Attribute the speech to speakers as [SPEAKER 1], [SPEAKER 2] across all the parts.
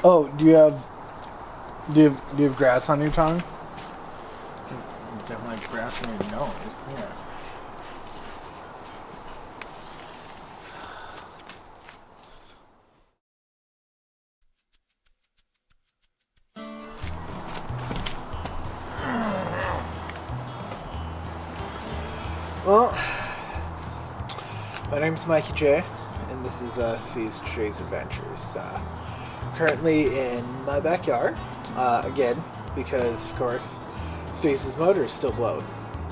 [SPEAKER 1] Oh, do you have grass on your tongue?
[SPEAKER 2] Definitely grass in your nose. Yeah.
[SPEAKER 1] Well, my name's Mikey J, and this is C's J's Adventures. Currently in my backyard, again, because of course Stace's motor is still blown.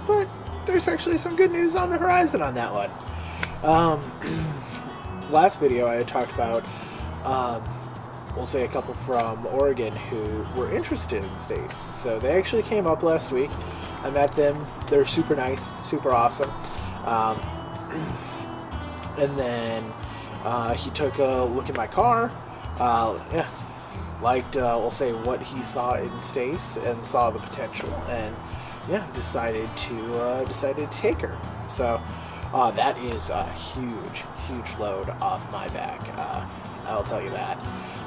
[SPEAKER 1] But there's actually some good news on the horizon on that one. Last video I had talked about, we'll say a couple from Oregon who were interested in Stace. So they actually came up last week. I met them. They're super nice, super awesome. And then he took a look at my car. Liked, we'll say, what he saw in Stace and saw the potential, and decided to take her. So that is a huge load off my back. I'll tell you that.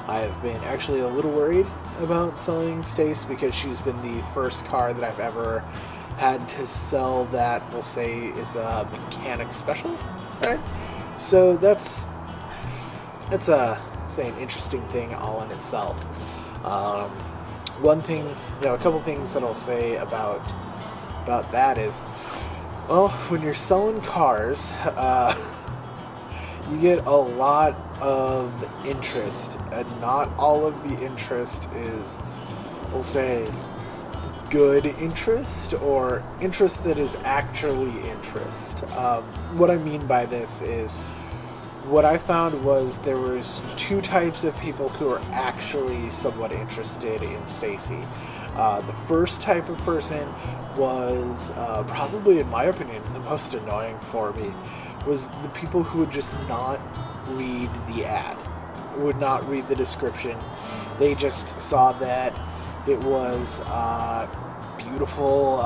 [SPEAKER 1] I have been actually a little worried about selling Stace because she's been the first car that I've ever had to sell that, we'll say, is a mechanic special, right? So that's an interesting thing all in itself. One thing, a couple things that I'll say about that is, well, when you're selling cars, you get a lot of interest, and not all of the interest is, we'll say, good interest or interest that is actually interest. What I mean by this is, what I found was there was two types of people who are actually somewhat interested in Stacy. The first type of person was, probably in my opinion, the most annoying for me, was the people who would just not read the ad, would not read the description. They just saw that it was beautiful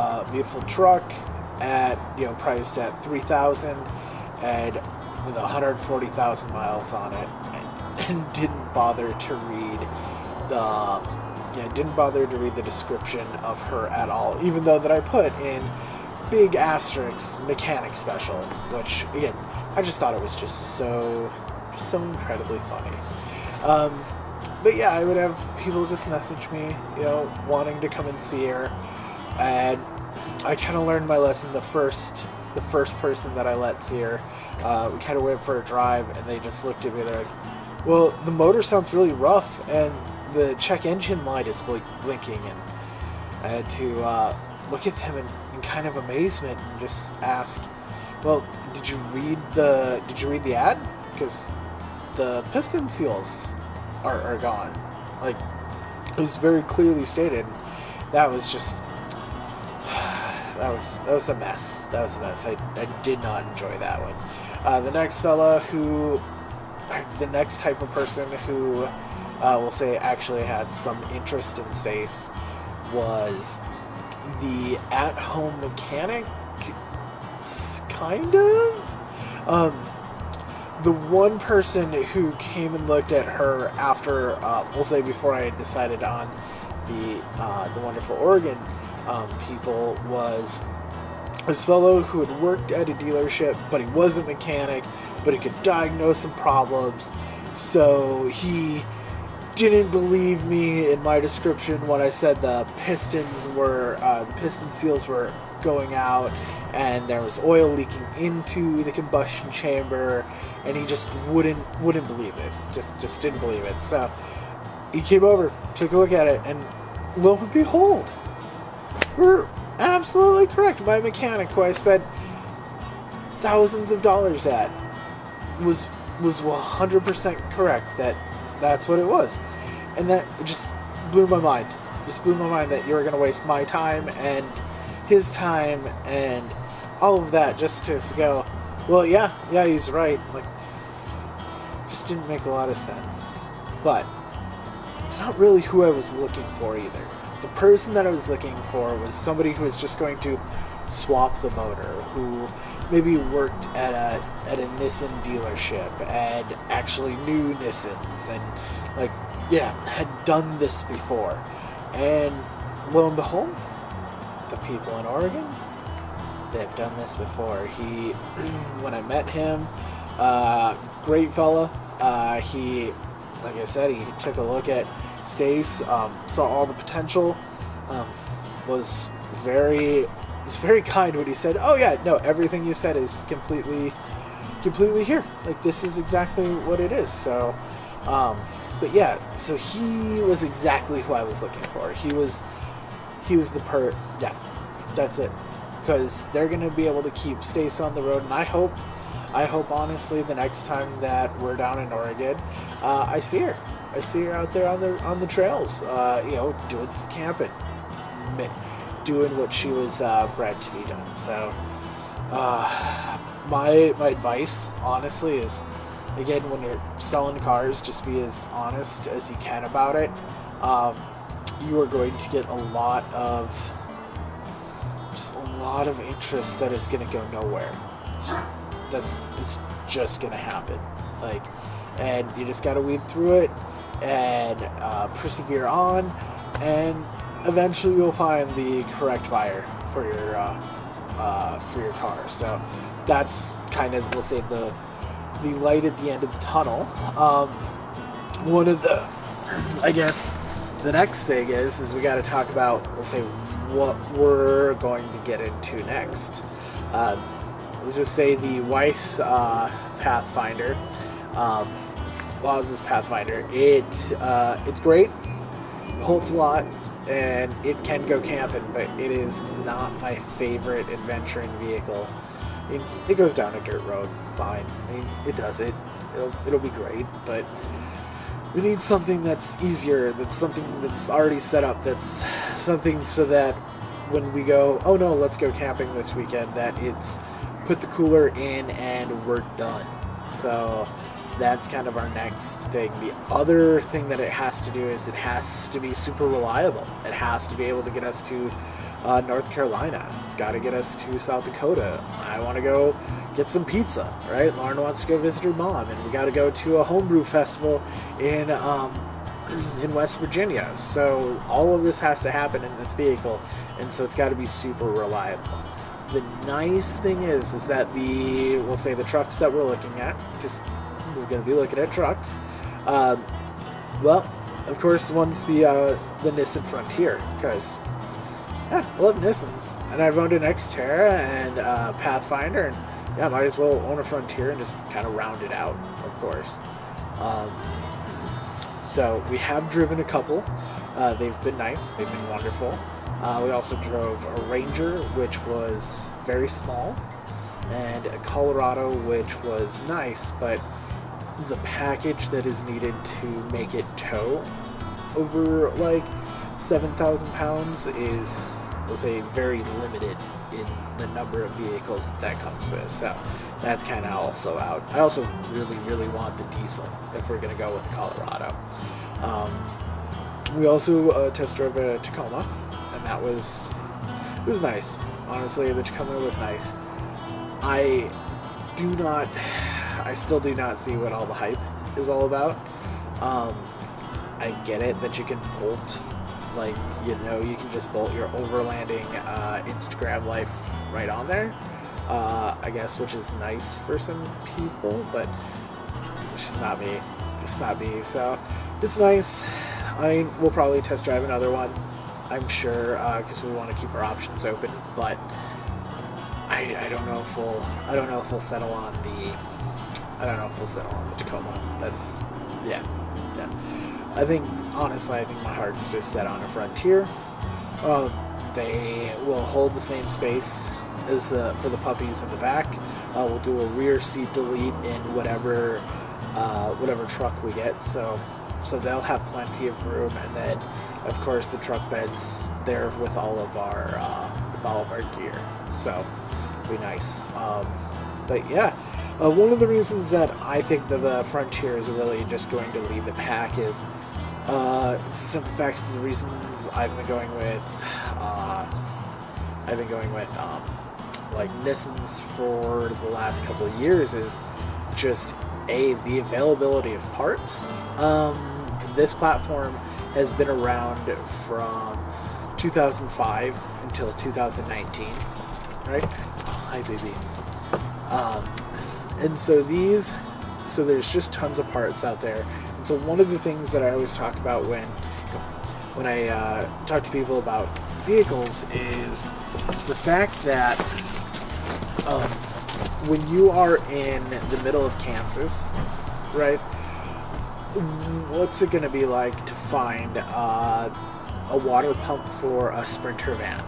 [SPEAKER 1] truck at, priced at $3,000 and with 140,000 miles on it, and didn't bother to read the description of her at all, even though that I put in big asterisks mechanic special, which again, I just thought it was just so incredibly funny. But yeah, I would have people just message me, wanting to come and see her, and I kind of learned my lesson. The first person that I let see her, we kind of went for a drive, and they just looked at me. They're like, "Well, the motor sounds really rough, and the check engine light is blinking." And I had to look at them in kind of amazement and just ask, "Well, did you read the ad? Because the piston seals are gone. Like, it was very clearly stated." That was just that was a mess. That was a mess. I did not enjoy that one. The next type of person who we'll say actually had some interest in Stace was the at-home mechanic, kind of. The one person who came and looked at her after, we'll say before I had decided on the wonderful Oregon people, was this fellow who had worked at a dealership, but he was a mechanic, but he could diagnose some problems. So he didn't believe me in my description when I said the piston seals were going out and there was oil leaking into the combustion chamber, and he just wouldn't believe this. Just didn't believe it. So he came over, took a look at it, and lo and behold, we're absolutely correct. My mechanic, who I spent thousands of dollars at, was 100% correct. That's what it was. And that just blew my mind. Just blew my mind that you were going to waste my time and his time and all of that just to go, well, yeah, he's right. Like, just didn't make a lot of sense. But it's not really who I was looking for either. The person that I was looking for was somebody who was just going to swap the motor, who maybe worked at a Nissan dealership and actually knew Nissans and like yeah had done this before, and lo and behold, the people in Oregon, they've done this before. He when I met him, great fella. He, like I said, he took a look at Stace, saw all the potential, was very kind when he said, "Oh yeah, no, everything you said is completely here. Like this is exactly what it is." So, but yeah, so he was exactly who I was looking for. He was the yeah, that's it. Because they're gonna be able to keep Stace on the road, and I hope honestly the next time that we're down in Oregon, I see her out there on the trails, doing some camping, doing what she was bred to be done. So my advice honestly is, again, when you're selling cars, just be as honest as you can about it. You are going to get a lot of interest that is going to go nowhere. It's just going to happen. Like, and you just got to weed through it and persevere on, and eventually you'll find the correct buyer for your car. So that's kind of, we'll say, the light at the end of the tunnel. One of the, I guess, the next thing is we got to talk about, we'll say, what we're going to get into next. Let's just say the Weiss Pathfinder, Waz's Pathfinder. It's great, it holds a lot, and it can go camping, but it is not my favorite adventuring vehicle. I mean, it goes down a dirt road, fine. I mean, it does it. It'll be great, but we need something that's easier, that's something that's already set up, that's something so that when we go, oh no, let's go camping this weekend, that it's put the cooler in and we're done. So that's kind of our next thing. The other thing that it has to do is it has to be super reliable. It has to be able to get us to North Carolina. It's got to get us to South Dakota. I want to go get some pizza, right? Lauren wants to go visit her mom, and we got to go to a homebrew festival in West Virginia. So all of this has to happen in this vehicle, and so it's got to be super reliable. The nice thing is that we'll say the trucks that we're looking at, just we're going to be looking at trucks. Well, of course, one's the Nissan Frontier, because I love Nissans, and I've owned an Xterra and Pathfinder, and yeah, might as well own a Frontier and just kind of round it out, of course. So we have driven a couple. They've been nice. They've been wonderful. We also drove a Ranger, which was very small, and a Colorado, which was nice, but the package that is needed to make it tow over like 7,000 pounds is, we'll say, very limited in the number of vehicles that comes with. So that's kind of also out. I also really, really want the diesel if we're going to go with Colorado. We also test drove a Tacoma, and it was nice. Honestly, the Tacoma was nice. I still do not see what all the hype is all about. I get it that you can bolt, like, you can just bolt your overlanding Instagram life right on there, I guess, which is nice for some people, but it's just not me. So it's nice. I mean, we'll probably test drive another one, I'm sure, because we want to keep our options open, but I don't know if we'll settle on the Tacoma. That's, yeah. I think my heart's just set on a Frontier. They will hold the same space as for the puppies in the back. We'll do a rear seat delete in whatever truck we get, so they'll have plenty of room, and then of course the truck bed's there with all of our gear, so it'll be nice. But yeah, one of the reasons that I think that the Frontier is really just going to lead the pack is it's the simple fact is the reasons I've been going with like Nissans for the last couple of years is just the availability of parts. This platform has been around from 2005 until 2019, right? Hi, baby. And so there's just tons of parts out there. And so one of the things that I always talk about when I talk to people about vehicles is the fact that when you are in the middle of Kansas, right? What's it going to be like to find a water pump for a Sprinter van,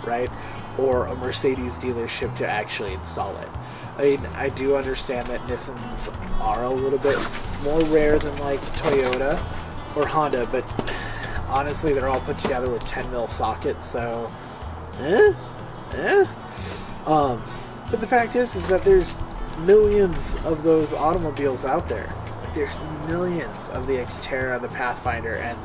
[SPEAKER 1] right? Or a Mercedes dealership to actually install it. I mean, I do understand that Nissans are a little bit more rare than like Toyota or Honda, but honestly, they're all put together with 10 mil sockets, so but the fact is that there's millions of those automobiles out there. Like, there's millions of the Xterra, the Pathfinder, and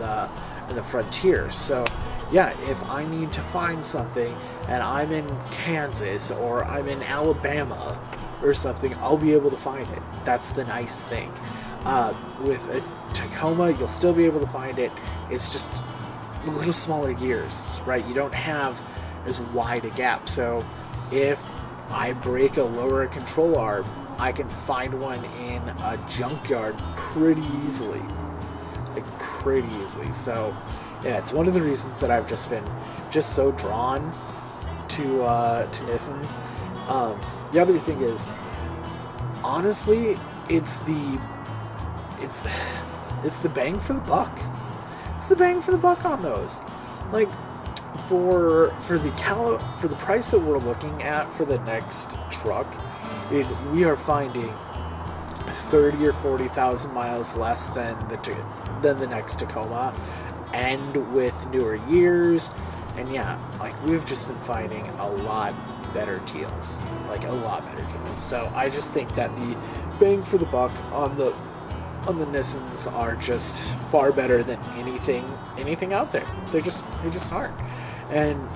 [SPEAKER 1] the Frontier. So yeah, if I need to find something and I'm in Kansas or I'm in Alabama or something, I'll be able to find it. That's the nice thing. With a Tacoma, you'll still be able to find it. It's just a little smaller gears, right? You don't have as wide a gap. So if I break a lower control arm, I can find one in a junkyard pretty easily. Like, pretty easily. So yeah, it's one of the reasons that I've just been so drawn to Nissans. The other thing is, honestly, it's the bang for the buck. It's the bang for the buck on those. Like, for the price that we're looking at for the next truck, we are finding 30 or 40,000 miles less than the next Tacoma, and with newer years. And yeah, like, we've just been finding a lot better deals, So I just think that the bang for the buck on the Nissans are just far better than anything out there. They just aren't. And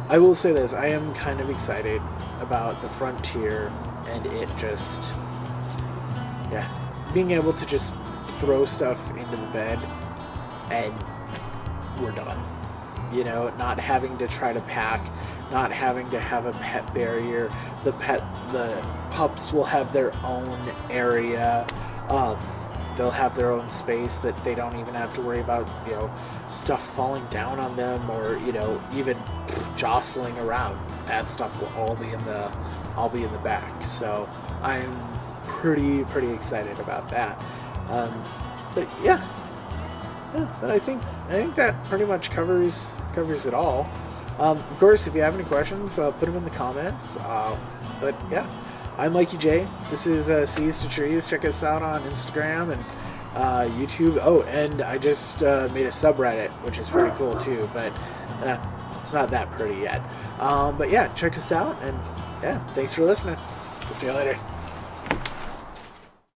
[SPEAKER 1] I will say this, I am kind of excited about the Frontier, and it just, yeah, being able to just throw stuff into the bed and we're done. You know, not having to try to pack, not having to have a pet barrier. The pups will have their own area. They'll have their own space that they don't even have to worry about, you know, stuff falling down on them or, you know, even jostling around. That stuff will all be in the back. So I'm pretty excited about that. But yeah, but I think that pretty much covers it all. Of course, if you have any questions, put them in the comments. But yeah, I'm Mikey J. This is Seas to Trees. Check us out on Instagram and YouTube. Oh, and I just made a subreddit, which is pretty cool too, but it's not that pretty yet. But yeah, check us out, and yeah, thanks for listening. We'll see you later.